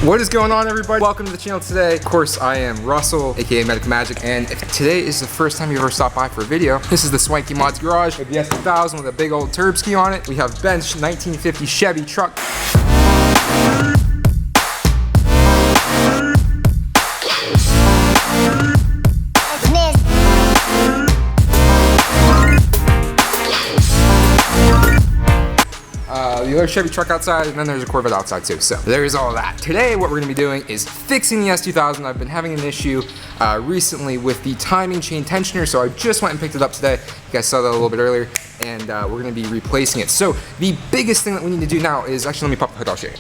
What is going on, everybody? Welcome to the channel today. Of course, I am Russell, aka Medic Magic, and if today is the first time you ever stopped by for a video, this is the Swankymods garage with the S2000 with a big old turb ski on it. We have Ben's 1950 Chevy truck. The other Chevy truck outside, and then there's a Corvette outside too, so there's all that. Today, what we're gonna be doing is fixing the S2000. I've been having an issue recently with the timing chain tensioner, so I just went and picked it up today. You guys saw that a little bit earlier, and we're gonna be replacing it. So the biggest thing that we need to do now is, actually let me pop the hood, I'll show you.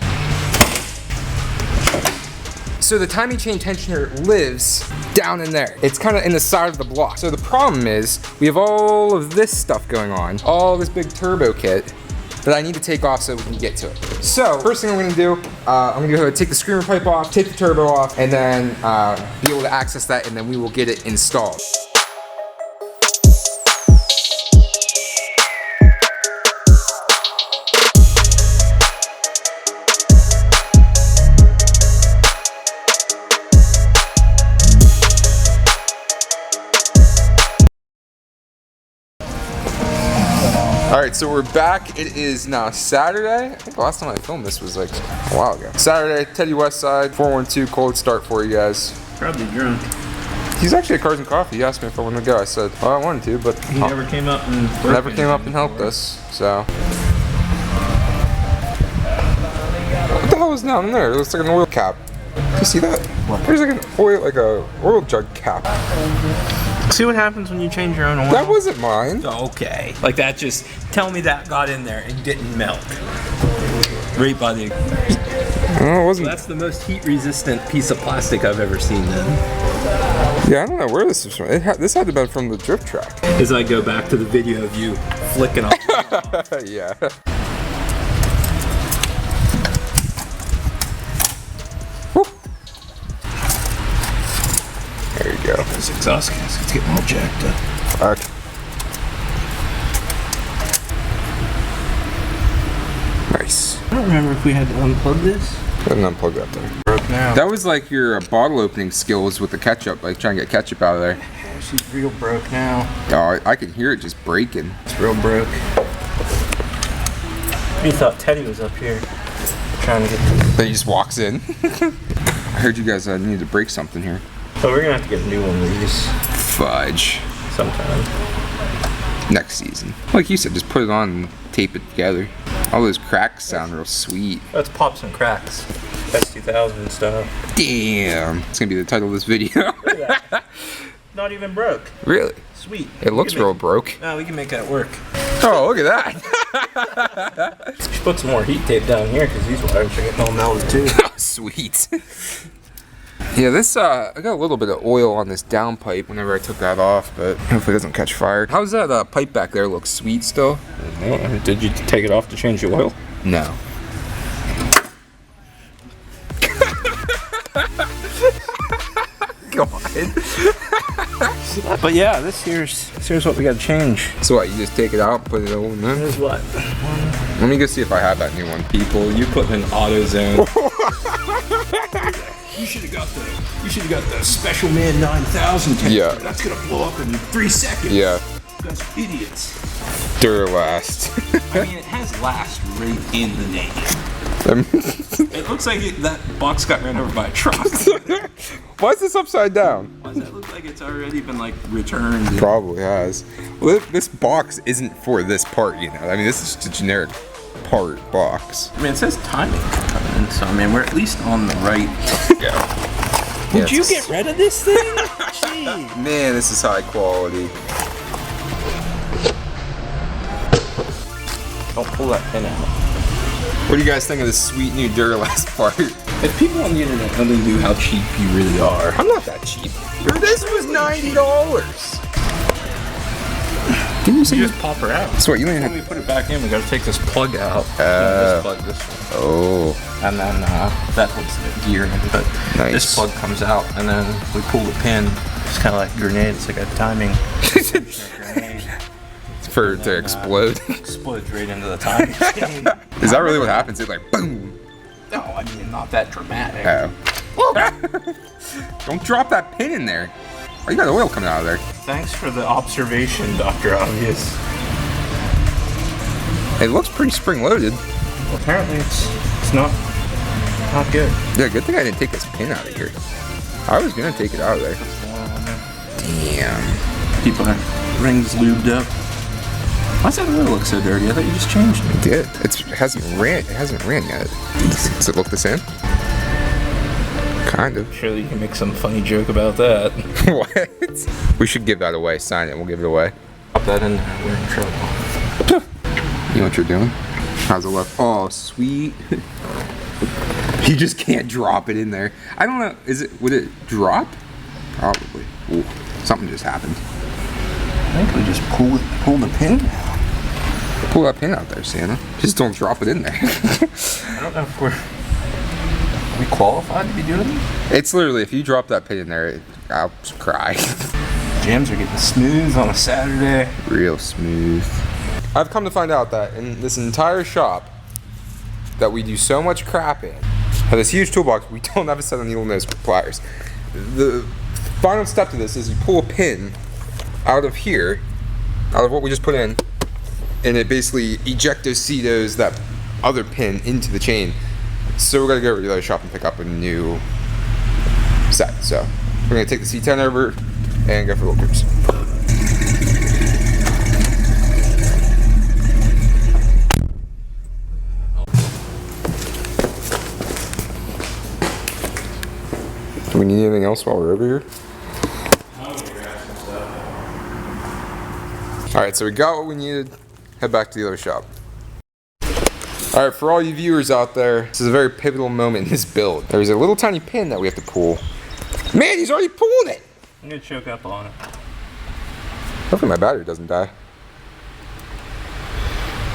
So the timing chain tensioner lives down in there. It's kind of in the side of the block. So the problem is, we have all of this stuff going on, all this big turbo kit, that I need to take off so we can get to it. So, first thing I'm gonna do, I'm gonna go ahead and take the screamer pipe off, take the turbo off, and then be able to access that, and then we will get it installed. Alright, so we're back. It is now Saturday. I think the last time I filmed this was like a while ago. Saturday, Teddy Westside, 412, cold start for you guys. Probably drunk. He's actually at Cars and Coffee. He asked me if I wanted to go. I said, well, I wanted to, but he never came up and helped us. So, what the hell is down there? It looks like an oil cap. Do you see that? What? There's like an oil jug cap. See what happens when you change your own oil? That wasn't mine. Okay. Like that, just tell me that got in there and didn't melt. Right by the... No, it wasn't. So that's the most heat resistant piece of plastic I've ever seen then. Yeah, I don't know where this is from. This had to have been from the drift track. As I go back to the video of you flicking off. Yeah. There you go. Those exhaust gaskets getting all jacked up. Fuck. Nice. I don't remember if we had to unplug this. I didn't unplug that thing. Broke now. That was like your bottle opening skills with the ketchup, like trying to get ketchup out of there. Yeah, she's real broke now. Oh, I can hear it just breaking. It's real broke. You thought Teddy was up here trying to get this. Then he just walks in. I heard you guys need to break something here. So we're gonna have to get a new one of these. Fudge. Sometime. Next season. Like you said, just put it on and tape it together. All those cracks sound real sweet. Let's pop some cracks. S2000 stuff. Damn. It's gonna be the title of this video. Look at that. Not even broke. Really? Sweet. It looks real broke. No, we can make that work. Oh, look at that. Should put some more heat tape down here because these wires are getting all melted too. Sweet. Yeah, this, I got a little bit of oil on this downpipe whenever I took that off, but hopefully it doesn't catch fire. How's that pipe back there look? Sweet still? Did you take it off to change the oil? No. Go on. But yeah, here's what we got to change. So what, you just take it out and put it over in there? Here's what? Let me go see if I have that new one. People, you put in auto zone. You should have got the Special Man 9000 tank. Yeah. That's gonna blow up in 3 seconds. Yeah. You guys are idiots. Duralast. I mean, it has last right in the name. It looks like that box got ran over by a truck. Why is this upside down? Why does that look like it's already been like returned? Probably has. Well, this box isn't for this part, you know. I mean, this is just a generic part box. I mean, it says timing component, so I mean, we're at least on the right. Yeah. Would you get rid of this thing? Jeez. Man, this is high quality. Don't pull that pin out. What do you guys think of this sweet new Duralast part? If people on the internet only knew how cheap you really are. I'm not that cheap. This was $90. Didn't you say you just pop her out? So what, you ain't when we put it back in, we gotta take this plug out. This plug, this one. Oh. And then that holds the gear in. But nice. This plug comes out, and then we pull the pin. It's kind of like a grenade. It's like a timing grenade. For it to explode. Explodes right into the timing chain. Is that really what happens? It's like boom. No, I mean, not that dramatic. Don't drop that pin in there. Oh, you got oil coming out of there. Thanks for the observation, Dr. Obvious. It looks pretty spring-loaded. Well, apparently it's not good. Yeah, good thing I didn't take this pin out of here. I was gonna take it out of there. Damn. People have rings lubed up. Why's that oil look so dirty? I thought you just changed it. It did. It hasn't ran yet. Does it look the same? Kind of. Surely you can make some funny joke about that. What? We should give that away. Sign it. We'll give it away. Pop that in there. We're in trouble. You know what you're doing? How's it look? Oh, sweet. You just can't drop it in there. I don't know. Would it drop? Probably. Ooh, something just happened. I think we just pull the pin. Pull that pin out there, Santa. Just don't drop it in there. I don't know if are we qualified to be doing this? It's literally, if you drop that pin in there, I'll cry. Jams are getting smooth on a Saturday. Real smooth. I've come to find out that in this entire shop that we do so much crap in, have this huge toolbox, we don't have a set of needle nose pliers. The final step to this is you pull a pin out of here, out of what we just put in, and it basically ejecto-cedos that other pin into the chain. So we're gonna go over to the other shop and pick up a new set. So we're gonna take the C10 over and go for roll groups. Do we need anything else while we're over here? Alright, so we got what we needed. Head back to the other shop. Alright, for all you viewers out there, this is a very pivotal moment in this build. There's a little tiny pin that we have to pull. Man, he's already pulling it! I'm gonna choke up on it. Hopefully my battery doesn't die.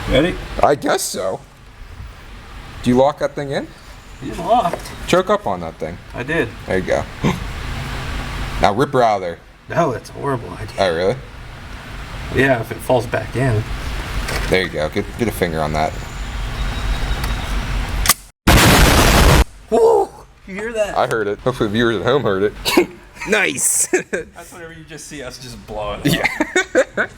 Ready? I guess so. Do you lock that thing in? It's locked. Choke up on that thing. I did. There you go. Now rip her out of there. No, that's a horrible idea. Oh, really? Yeah, if it falls back in. There you go. Get a finger on that. Woo! You hear that? I heard it. Hopefully the viewers at home heard it. Nice! That's whenever you just see us just blowing it up. Yeah.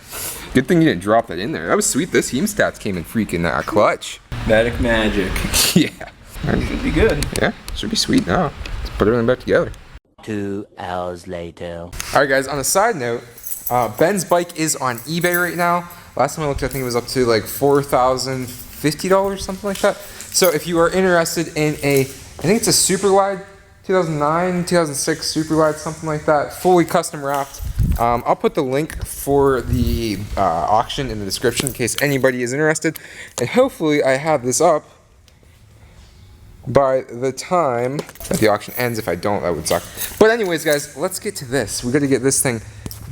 Good thing you didn't drop that in there. That was sweet. This hemostats came in freaking clutch. Medic magic. Yeah. Should be good. Yeah, should be sweet now. Let's put everything back together. 2 hours later. Alright guys, on a side note, Ben's bike is on eBay right now. Last time I looked, I think it was up to like $4,050, something like that. So if you are interested in I think it's a super wide, 2009, 2006 super wide, something like that, fully custom wrapped. I'll put the link for the auction in the description in case anybody is interested. And hopefully I have this up by the time that the auction ends. If I don't, that would suck. But anyways, guys, let's get to this. We got to get this thing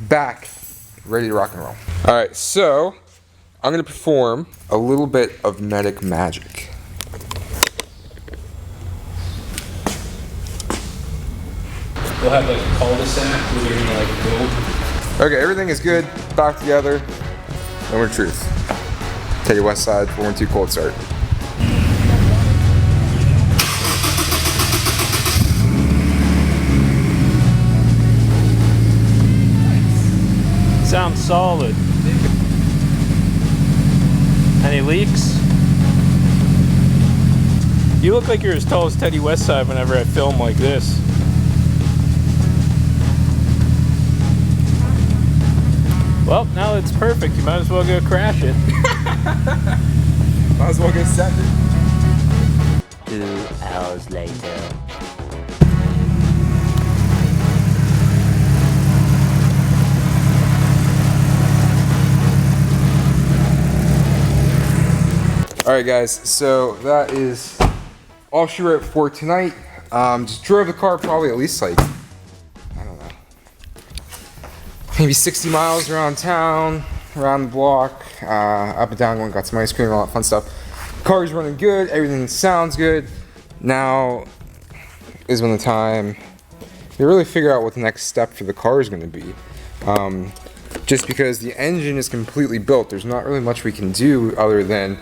back ready to rock and roll. All right, so I'm going to perform a little bit of medic magic. We'll have like a cul-de-sac where they're gonna like build. Okay, everything is good. Back together. Moment of truth. Teddy West Side, 412 cold start. Sounds solid. Any leaks? You look like you're as tall as Teddy Westside whenever I film like this. Well, now it's perfect. You might as well go crash it. Might as well go set it. 2 hours later. Alright guys, so that is all she wrote for tonight. Just drove the car probably at least like, I don't know, maybe 60 miles around town, around the block, up and down, got some ice cream, all that fun stuff. Car's running good, everything sounds good. Now is when the time to really figure out what the next step for the car is going to be. Just because the engine is completely built, there's not really much we can do other than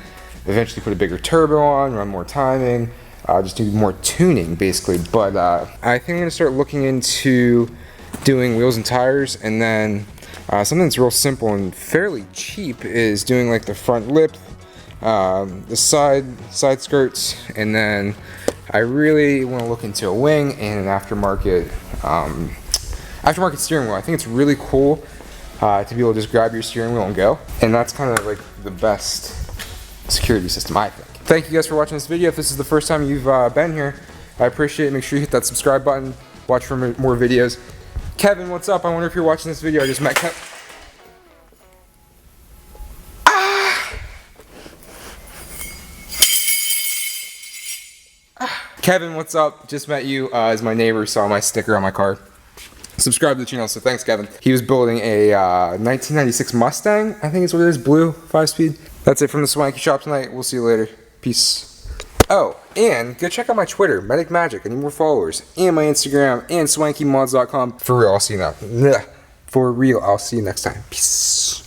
eventually put a bigger turbo on, run more timing, just do more tuning basically. But I think I'm gonna start looking into doing wheels and tires, and then something that's real simple and fairly cheap is doing like the front lip, the side skirts, and then I really want to look into a wing and an aftermarket steering wheel. I think it's really cool to be able to just grab your steering wheel and go, and that's kind of like the best security system, I think. Thank you guys for watching this video. If this is the first time you've been here, I appreciate it. Make sure you hit that subscribe button, watch for more videos. Kevin, what's up? I wonder if you're watching this video. I just met Kevin. Kevin, what's up? Just met you as my neighbor saw my sticker on my car. Subscribe to the channel, so thanks, Kevin. He was building a 1996 Mustang, I think is what it is, blue, 5-speed. That's it from the Swanky shop tonight. We'll see you later. Peace. Oh, and go check out my Twitter, Medic Magic. I need more followers. And my Instagram, and swankymods.com. For real, I'll see you now. For real, I'll see you next time. Peace.